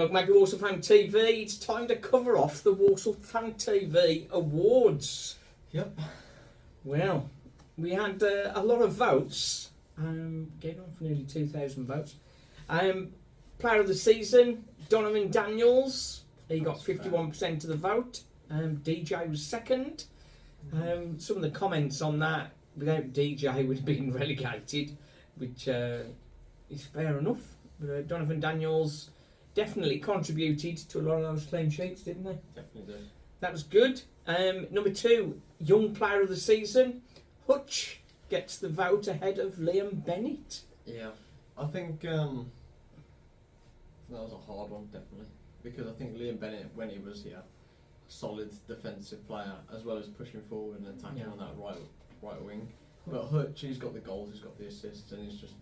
Welcome back to Walsall Fan TV. It's time to cover off the Walsall Fan TV Awards. Yep. Well, we had a lot of votes, getting on for nearly 2,000 votes. Player of the season, Donovan Daniels. He got 51% of the vote. DJ was second. Some of the comments on that, without DJ, would have been relegated, which is fair enough. But Donovan Daniels definitely contributed to a lot of those clean sheets, didn't they? Definitely did. That was good. Number 2, young player of the season, Hutch gets the vote ahead of Liam Bennett. Yeah, I think that was a hard one, definitely, because I think Liam Bennett, when he was here, solid defensive player as well as pushing forward and attacking on that right wing. But Hutch, he's got the goals, he's got the assists, and he's just.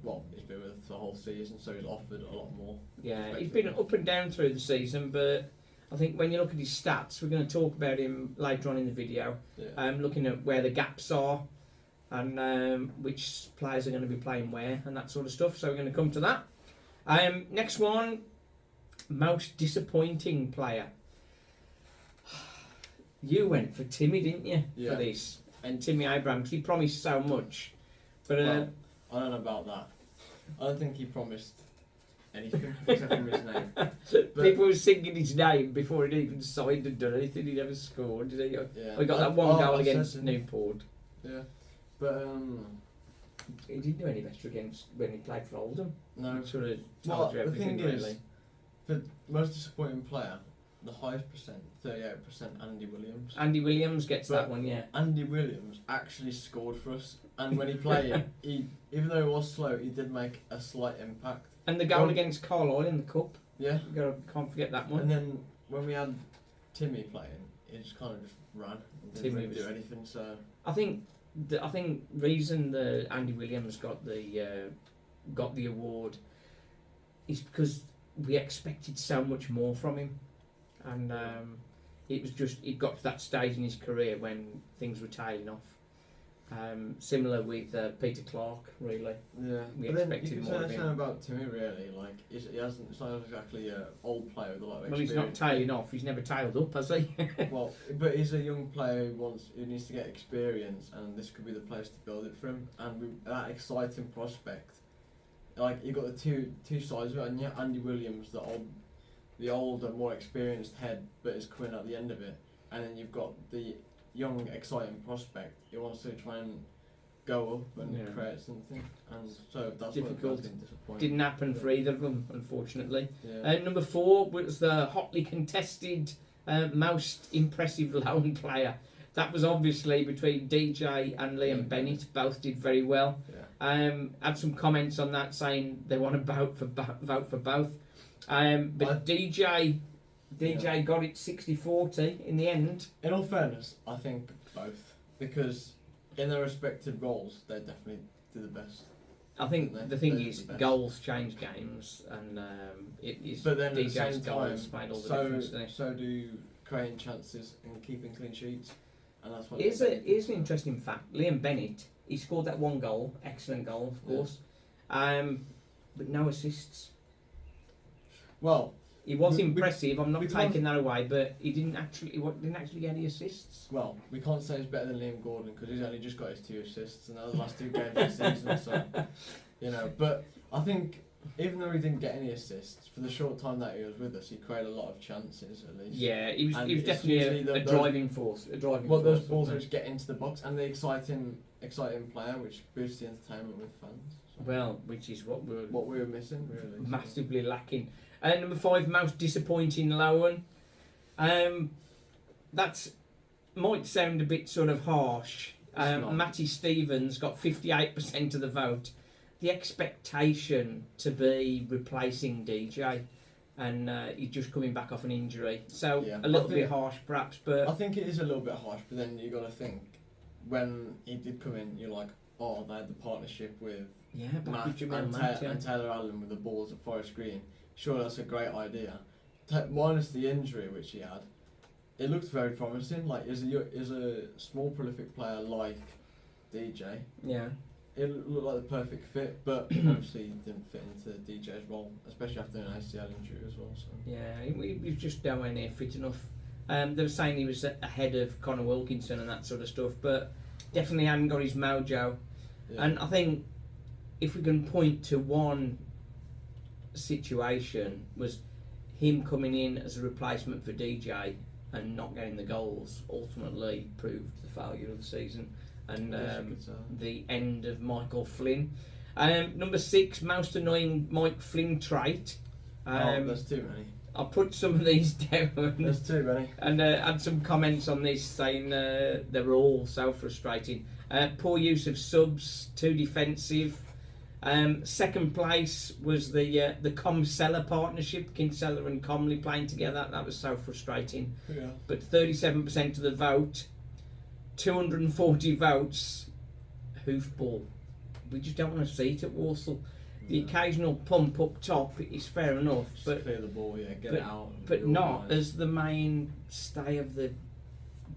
Well, he's been with us the whole season, so he's offered a lot more. Yeah, he's been up and down through the season, but I think when you look at his stats, we're going to talk about him later on in the video. Yeah. Looking at where the gaps are and which players are going to be playing where and that sort of stuff. So we're going to come to that. Next one, most disappointing player. You went for Timmy, didn't you, for this? And Timmy Abrahams, he promised so much, but. Well, I don't know about that. I don't think he promised anything except for his name. But people were singing his name before he'd even signed and done anything. He never scored, did he? Yeah. He got that one goal against Newport. Yeah, but he didn't do any better against when he played for Oldham. no. Sort of told you everything, the thing really. is, for most disappointing player, the highest percent, 38%, Andy Williams. Andy Williams gets that one, yeah. Andy Williams actually scored for us, and when he played, even though it was slow, he did make a slight impact. And the goal against Carlisle in the cup. Yeah. Can't forget that one. And then when we had Timmy playing, he just kind of just ran and didn't really do anything. So I think reason the Andy Williams got the award is because we expected so much more from him, and it was just it got to that stage in his career when things were tailing off. Similar with Peter Clark, really. Yeah, we but then expected you more can of say him. something about Timmy, really. Like it's not exactly an old player with a lot of experience. Well, he's not tailing off. He's never tailed up, has he? Well, but he's a young player who needs to get experience, and this could be the place to build it for him. And with that exciting prospect, like you've got the two sides of it, and yeah, Andy Williams, the older, more experienced head, but is coming at the end of it, and then you've got the young, exciting prospect. He wants to try and go up and create something, and so that's difficult. What's been disappointing. Didn't happen for either of them, unfortunately. Yeah. Number 4 was the hotly contested most impressive lone player. That was obviously between DJ and Liam Bennett. Both did very well. Yeah. Had some comments on that saying they want to vote for both. But DJ got it 60-40 in the end. In all fairness, I think both, because in their respective roles, they definitely do the best. I think the thing is, goals change games, and it is. But then DJ's at the same goals time, made all the difference. so do creating chances and keeping clean sheets, and that's what. Here's an interesting fact: Liam Bennett, he scored that one goal, excellent goal, of course, but no assists. Well, he was impressive. I'm not taking that away, but he didn't actually get any assists. Well, we can't say he's better than Liam Gordon because he's only just got his 2 assists, and that was the last 2 games of the season. So, but I think even though he didn't get any assists for the short time that he was with us, he created a lot of chances at least. Yeah, he was definitely a driving force. Those balls which get into the box, and the exciting player which boosts the entertainment with fans. So. Well, which is what we were missing, really. Massively lacking. Number 5, most disappointing loan. That might sound a bit sort of harsh. Matty Stevens got 58% of the vote. The expectation to be replacing DJ, and he's just coming back off an injury, so a little bit harsh perhaps. But I think it is a little bit harsh. But then you got to think when he did come in, you're like, oh, they had the partnership with Matt and Taylor Allen with the balls at Forest Green. Sure, that's a great idea. Minus the injury which he had, it looked very promising. Like, is a small prolific player like DJ. Yeah. it looked like the perfect fit, but obviously he didn't fit into DJ's role, especially after an ACL injury as well. So. Yeah, we just nowhere near fit enough. They were saying he was ahead of Connor Wilkinson and that sort of stuff, but definitely hadn't got his mojo. Yeah. And I think if we can point to one situation, was him coming in as a replacement for DJ and not getting the goals ultimately proved the failure of the season and the end of Michael Flynn. Number 6, most annoying Mike Flynn trait. There's too many. I'll put some of these down. There's too many. And add some comments on this saying they were all so frustrating. Poor use of subs, too defensive. Second place was the Kinsella partnership, Kinsella and Comley playing together. That was so frustrating. Yeah. But 37% of the vote, 240 votes, hoofball. We just don't want to see it at Walsall. The occasional pump up top is fair enough, but clear the ball, get it out. But not as the mainstay of the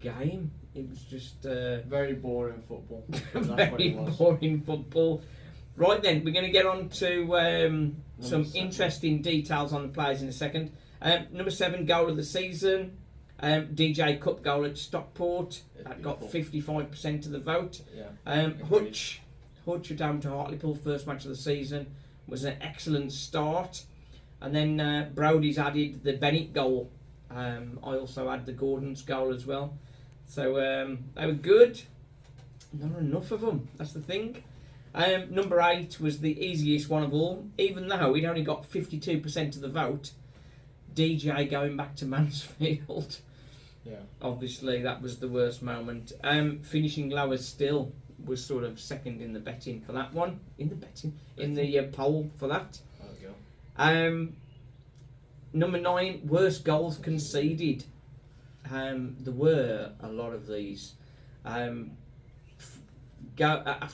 game. It was just very boring football. Very boring football. Right then, we're going to get on to some interesting details on the players in a second. Number 7, goal of the season. DJ Cup goal at Stockport. That got 55% of the vote. Yeah. Hutch at home to Hartlepool, first match of the season, was an excellent start. And then Brodie's added the Bennett goal. I also had the Gordon's goal as well. So they were good. Not enough of them, that's the thing. Number 8 was the easiest one of all, even though he'd only got 52% of the vote. DJ going back to Mansfield. Yeah. Obviously, that was the worst moment. Finishing lower still was sort of second in the betting for that one. In the poll for that. There we go. Number 9, worst goals conceded. There were a lot of these. After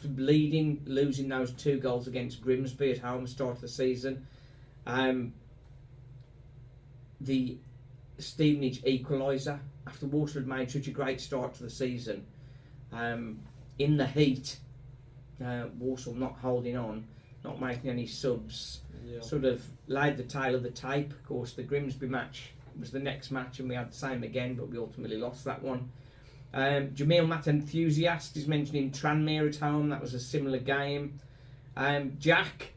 losing those 2 goals against Grimsby at home start of the season, the Stevenage equaliser after Walsall had made such a great start to the season, in the heat, Walsall not holding on, not making any subs, sort of laid the tail of the tape. Of course, the Grimsby match was the next match and we had the same again, but we ultimately lost that one. Jamil Matt Enthusiast is mentioning Tranmere at home. That was a similar game. Jack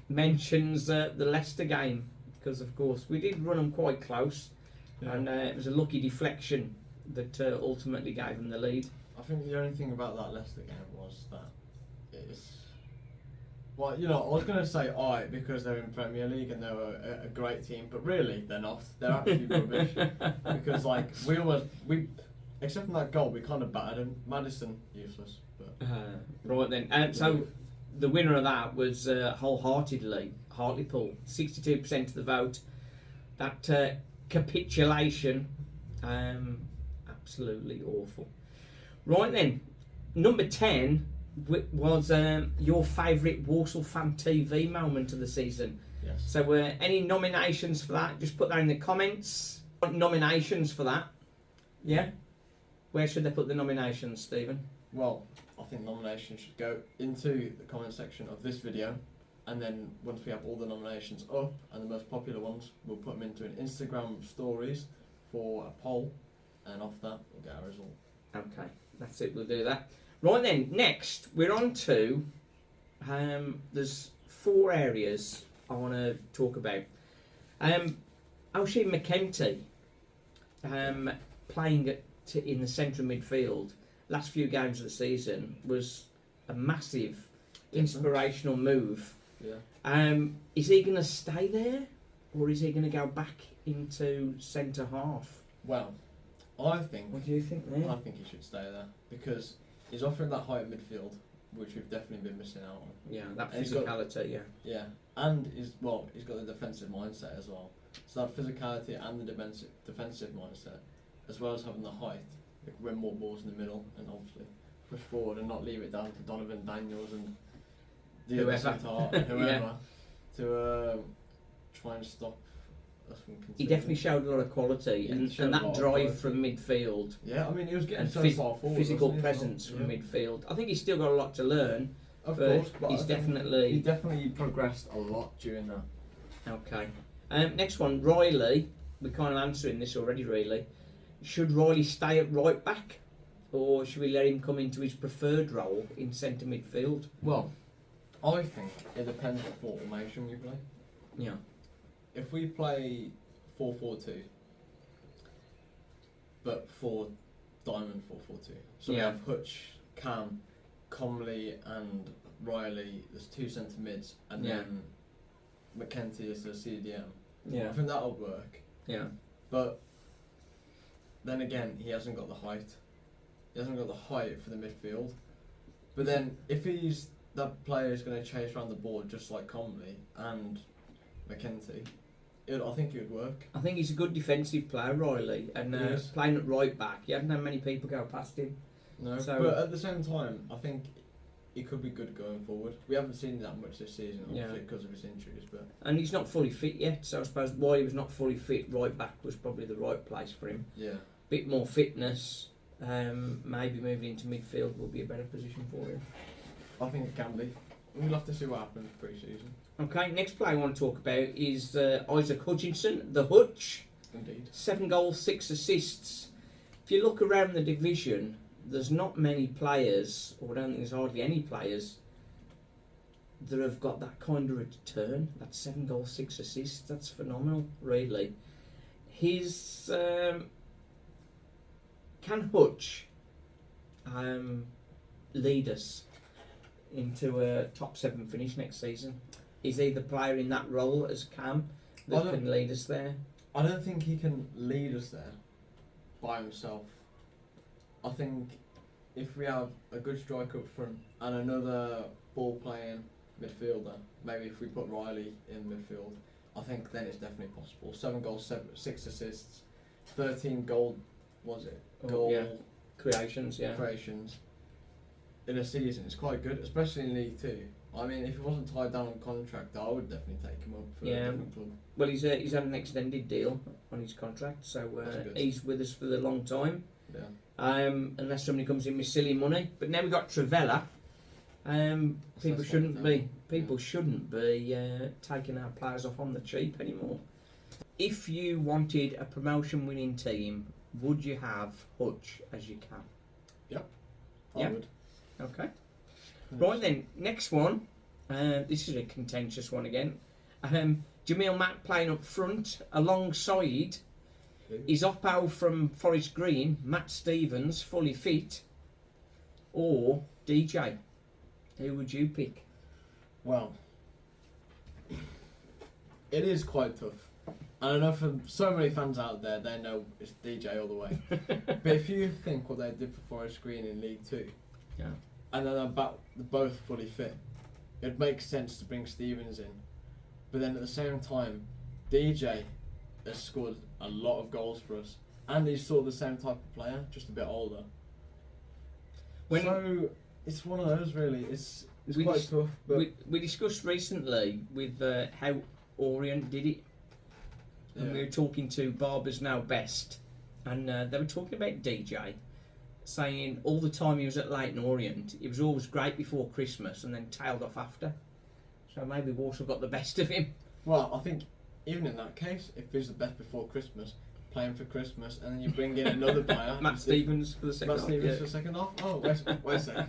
mentions the Leicester game because, of course, we did run them quite close, and it was a lucky deflection that ultimately gave them the lead. I think the only thing about that Leicester game was that it's... Well, I was going to say alright because they're in Premier League and they're a great team, but really they're not. They're absolutely rubbish because we except from that goal, we kind of battered him. Madison, useless. But. Right then. So the winner of that was wholeheartedly Hartlepool. 62% of the vote. That capitulation, absolutely awful. Right then, number 10 was your favourite Walsall Fan TV moment of the season. Yes. So any nominations for that? Just put that in the comments. Nominations for that? Yeah? Where should they put the nominations, Stephen? Well, I think nominations should go into the comment section of this video, and then once we have all the nominations up and the most popular ones, we'll put them into an Instagram stories for a poll, and off that we'll get our result. Okay, that's it, we'll do that. Right then, next we're on to, there's 4 areas I want to talk about. O'Shea McEntee playing in the central midfield last few games of the season was a massive inspirational move. Yeah. Is he going to stay there or is he going to go back into centre half? Well, I think... What do you think there? I think he should stay there because he's offering that height midfield, which we've definitely been missing out on. Yeah, that physicality, Yeah, and he's got the defensive mindset as well. So that physicality and the defensive mindset, as well as having the height, like win more balls in the middle and obviously push forward and not leave it down to Donovan Daniels and the other centre and whoever to try and stop us from conceding. He definitely showed a lot of quality and that drive from midfield. Yeah, I mean he was getting so far forward. Physical presence from midfield. I think he's still got a lot to learn, Of but course, but he's I think definitely he definitely progressed a lot during that. okay. Next one, Riley. We're kind of answering this already, really. Should Riley stay at right back, or should we let him come into his preferred role in centre midfield? Well, I think it depends what formation we play. Yeah. If we play 4-4-2, but for Diamond 4-4-2, so we Yeah. have Hutch, Cam, Comley, and Riley. There's two centre mids, and Yeah. then McEntee is the CDM. Yeah. I think that'll work. Yeah. But then again, he hasn't got the height. He hasn't got the height for the midfield. But then, if that player is going to chase around the board just like Comley and McEntee, I think it would work. I think he's a good defensive player, Riley, and Yes. playing at right back, he hadn't had many people go past him. No, So- but at the same time, I think he could be good going forward. We haven't seen that much this season, obviously, Yeah. because of his injuries. But And he's not fully fit yet, so I suppose why he was not fully fit, right back was probably the right place for him. yeah, Bit more fitness, maybe moving into midfield will be a better position for him. I think it can be. We'll have to see what happens pre-season. Okay, next player I want to talk about is Isaac Hutchinson, the Hutch. Indeed. 7 goals, 6 assists. If you look around the division, there's not many players, or I don't think there's hardly any players, that have got that kind of return. That's 7 goals, 6 assists. That's phenomenal, really. His can Hutch lead us into a top 7 finish next season? Is he the player in that role as Cam that can lead us there? I don't think he can lead us there by himself. I think if we have a good striker up front and another ball-playing midfielder, maybe if we put Riley in midfield, I think then it's definitely possible. 7 goals, 6 assists, 13 goal Yeah. Creations, yeah. creations in a season. It's quite good, especially in League Two. I mean, if he wasn't tied down on contract, I would definitely take him up for a different club. Well, he's had an extended deal on his contract, so That's good. he's with us for the long time. Yeah. Unless somebody comes in with silly money. But now we've got Travella. People shouldn't be taking our players off on the cheap anymore. If you wanted a promotion-winning team, would you have Hutch as your cap? I Yeah. would. Okay. Right then, next one. This is a contentious one again. Jamil Mack playing up front alongside his Oppo from Forest Green, Matt Stevens, fully fit, or DJ. Who would you pick? Well, it is quite tough. And I know for so many fans out there, they know it's DJ all the way. But if you think what they did for Forest Green in League Two, Yeah. and then they're both fully fit, it makes sense to bring Stevens in. But then at the same time, DJ has scored a lot of goals for us, and he's sort of the same type of player, just a bit older. So it's one of those really. It's quite tough. But We discussed recently with how Orient did it. And we were talking to Barbers Now Best, and they were talking about DJ, saying all the time he was at Leyton Orient, it was always great before Christmas and then tailed off after. So maybe Walsall got the best of him. Well, I think even in that case, if he's the best before Christmas, playing for Christmas, and then you bring in another player, Matt Stevens for the second Matt half. Stevens Yeah. for the second half. Oh, wait a second.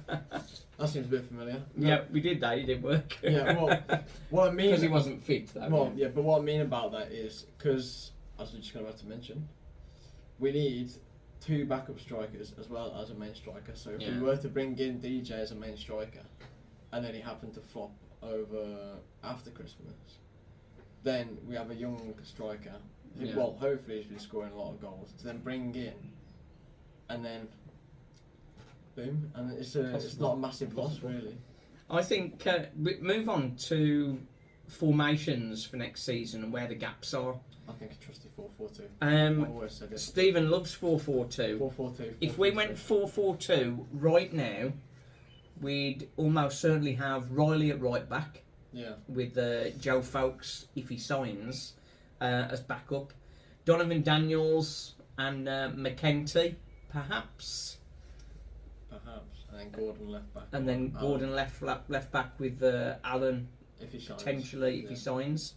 That seems a bit familiar. Yeah, we did that. It didn't work. Yeah, well, what I mean Because he wasn't fit, though. Well, yeah, but what I mean about that is because, as we're just about to mention, we need 2 backup strikers as well as a main striker. So if we were to bring in DJ as a main striker, and then he happened to flop over after Christmas, then we have a young striker who, well, hopefully he's been scoring a lot of goals to then bring in, and then boom, and it's not a massive loss really. I think we move on to formations for next season and where the gaps are. I think a trusty 4-4-2. I've always said it. Stephen loves 4-4-2. 4-4-2. If we went 4-4-2 right now, we'd almost certainly have Riley at right back. Yeah. With Joe Fowkes, if he signs, as backup. Donovan Daniels and McEntee, perhaps. perhaps, and then Gordon left back. And then Gordon left back with Allen if he signs, potentially if he signs.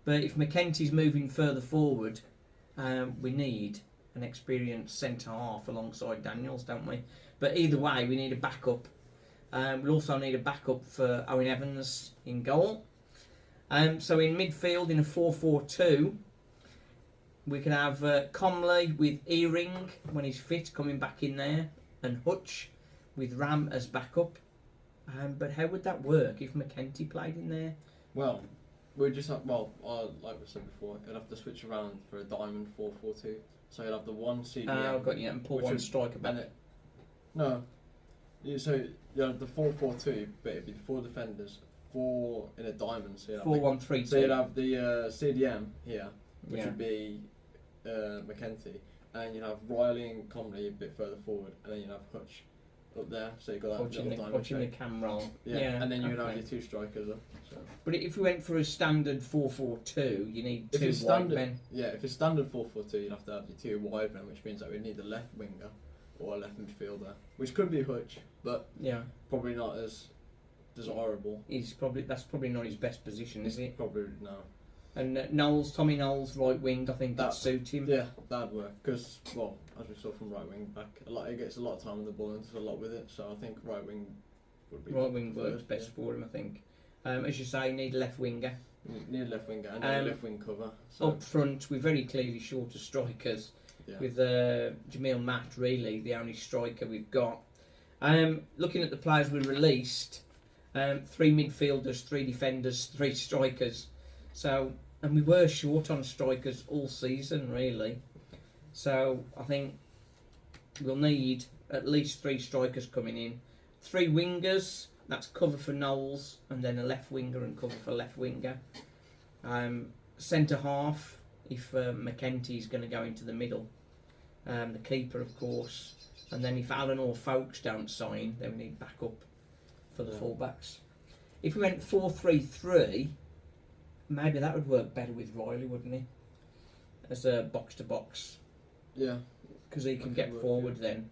But if McEntee's moving further forward, we need an experienced centre half alongside Daniels, don't we? But either way, we need a backup. We also need a backup for Owen Evans in goal. So in midfield, in a 4-4-2, we can have Comley with Earring when he's fit coming back in there, and Hutch with Ram as backup. But how would that work if McEntee played in there? Well, we just have, like we said before, you'll have to switch around for a diamond 4-4-2. So you'll have the one CDM. I've got you, and pull one striker back. So you have the 4-4-2, but it'd be 4 defenders, 4 in a diamond. So 4-1-3-2. So you'd have the CDM here, which would be McEntee, and you'd have Riley and Comley a bit further forward, and then you'd have Hutch up there. So you got that little diamond watching the cam roll. Yeah, and then you'd have your 2 strikers up. So. But if we went for a standard 4-4-2, you need 2 wide men. Yeah, if it's standard 4-4-2, you'd have to have your 2 wide men, which means that we need a left winger or a left midfielder, which could be Hutch, but probably not as desirable. That's probably not his best position, is it? Probably no. And Tommy Knowles, right wing, I think that suit him. Yeah, that'd work because, as we saw from right wing back, he gets a lot of time on the ball and does a lot with it. So I think right wing would be right wing works best for him. I think. As you say, need a left winger. Need a left winger and a left wing cover. So. Up front, we're very clearly short of strikers. Yeah. With Jamil Matt, really the only striker we've got. Looking at the players we released, 3 midfielders, 3 defenders, 3 strikers. So, and we were short on strikers all season, really. So I think we'll need at least 3 strikers coming in, 3 wingers. That's cover for Knowles, and then a left winger and cover for left winger. Centre half, if McEntee's going to go into the middle. The keeper, of course. And then if Allen or Folkes don't sign, then we need backup for the fullbacks. If we went 4-3-3, maybe that would work better with Riley, wouldn't he? As a box-to-box. Yeah. Because he can get forward then.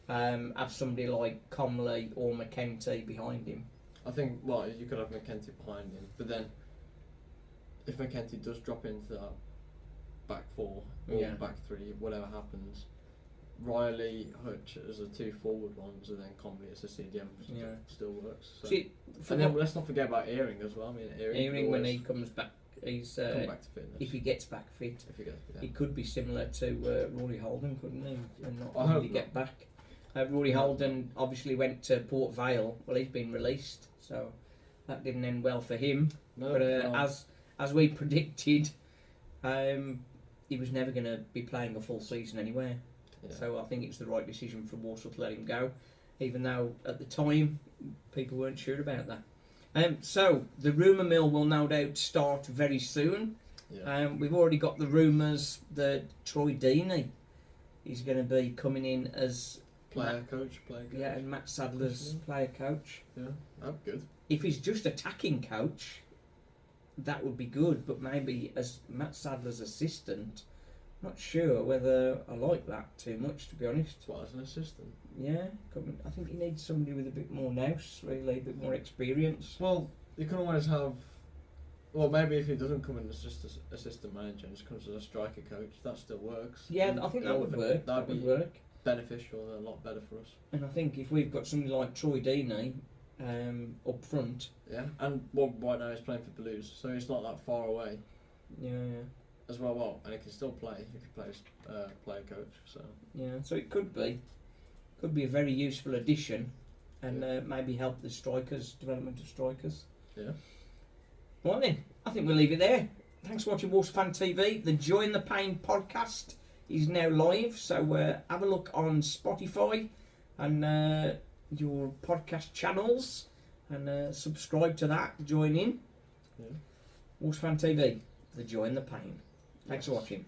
Have somebody like Comley or McEntee behind him. I think, you could have McEntee behind him, but then if McEntee does drop into that back 4 or back 3, whatever happens, Riley, Hutch as the 2 forward ones, and then Comley as a CDM still works. So. See, and then let's not forget about Earring as well. I mean, Earring when he comes back, he's come back to fitness. If he gets back fit. He could be similar to Rory Holden, couldn't he? And not really get back. Rory Holden obviously went to Port Vale. Well, he's been released, so that didn't end well for him. But as we predicted, he was never going to be playing a full season anyway. Yeah. So I think it's the right decision for Walsall to let him go, even though at the time people weren't sure about that. So the rumour mill will no doubt start very soon. Yeah. We've already got the rumours that Troy Deeney is going to be coming in as player coach. Yeah, and Matt Sadler's player coach. Yeah, that's good. If he's just attacking coach, that would be good. But maybe as Matt Sadler's assistant. Not sure whether I like that too much, to be honest. Well, as an assistant? Yeah, I think he needs somebody with a bit more nous, really, a bit more experience. Well, you can always have... Well, maybe if he doesn't come in as just as assistant manager and just comes as a striker coach, that still works. Yeah, I think that would work. That would work. Beneficial and a lot better for us. And I think if we've got somebody like Troy Deeney up front... Yeah, and right now he's playing for Blues, so he's not that far away. Yeah. As well, and he can still play if he plays player coach. So so it could be a very useful addition, and maybe help the development of strikers. Yeah. Well then, I think we'll leave it there. Thanks for watching Walsall Fan TV. The Joy in the Pain podcast is now live, so have a look on Spotify and your podcast channels, and subscribe to that. Join in. Yeah. Walsall Fan TV. The Joy in the Pain. Thanks for watching.